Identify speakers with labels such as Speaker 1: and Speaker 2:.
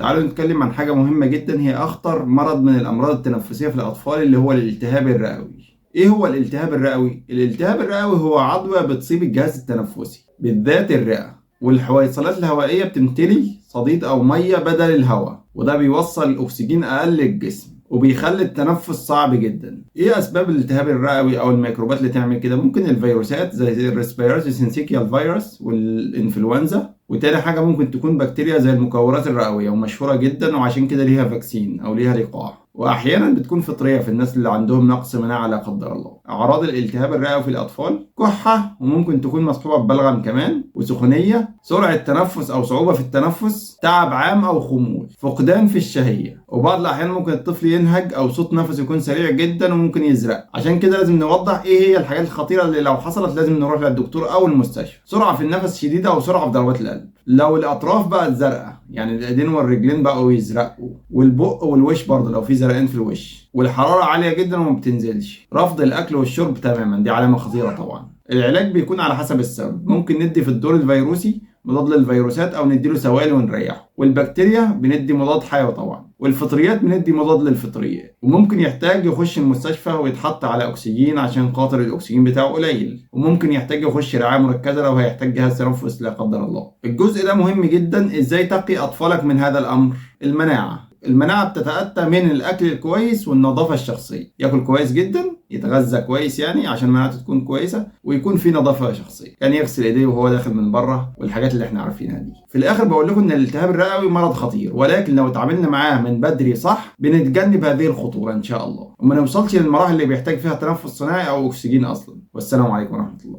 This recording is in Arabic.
Speaker 1: تعالوا نتكلم عن حاجة مهمة جدا، هي أخطر مرض من الأمراض التنفسية في الأطفال، اللي هو الالتهاب الرئوي. إيه هو الالتهاب الرئوي؟ الالتهاب الرئوي هو عدوى بتصيب الجهاز التنفسي بالذات الرئة، والحويصلات الهوائية بتمتلي صديد أو مية بدل الهواء، وده بيوصل الأكسجين أقل للجسم وبيخلي التنفس صعب جدا. ايه اسباب الالتهاب الرئوي او الميكروبات اللي تعمل كده؟ ممكن الفيروسات زي الريسبيراتوري سينسيكيال فيروس والانفلونزا، وتاني حاجه ممكن تكون بكتيريا زي المكورات الرئويه، ومشهوره جدا وعشان كده ليها فاكسين او ليها لقاح، واحيانا بتكون فطريه في الناس اللي عندهم نقص مناعه لا قدر الله. اعراض الالتهاب الرئوي في الاطفال: كحه، وممكن تكون مصحوبه ببلغم كمان، وسخونيه، سرعه تنفس او صعوبه في التنفس، تعب عام او خمول، فقدان في الشهيه، وبعض الاحيان ممكن الطفل ينهج او صوت نفسه يكون سريع جدا وممكن يزرق. عشان كده لازم نوضح ايه هي الحاجات الخطيره اللي لو حصلت لازم نروح للدكتور او المستشفى. سرعه في النفس شديده او سرعه في ضربات القلب. لو الاطراف بقت زرقاء، يعني الايدين والرجلين بقوا يزرقوا، والبق والوش برضه لو في زرقان في الوش، والحراره عاليه جدا وما بتنزلش، رفض الاكل والشرب تماما، دي علامه خطيره طبعا. العلاج بيكون على حسب السبب، ممكن ندي في الدور الفيروسي مضاد للفيروسات او نديله سوائل ونريحه، والبكتيريا بندي مضاد حيوي طبعا، والفطريات بندي مضاد للفطريات، وممكن يحتاج يخش المستشفى ويتحط على اكسجين عشان خاطر الاكسجين بتاعه قليل، وممكن يحتاج يخش رعايه مركزه لو هيحتاج جهاز تنفس لا قدر الله. الجزء ده مهم جدا، ازاي تقي اطفالك من هذا الامر. المناعة بتتأتى من الأكل الكويس والنظافة الشخصية، ياكل كويس جدا، يتغذى كويس يعني عشان مناعته تكون كويسة، ويكون في نظافة شخصية، يعني يغسل ايديه وهو داخل من بره، والحاجات اللي احنا عارفينها دي. في الآخر بقول لكم إن الالتهاب الرئوي مرض خطير، ولكن لو اتعاملنا معاه من بدري صح بنتجنب هذه الخطورة إن شاء الله، وما نوصلش للمراحل اللي بيحتاج فيها تنفس صناعي أو أكسجين أصلا. والسلام عليكم ورحمة الله.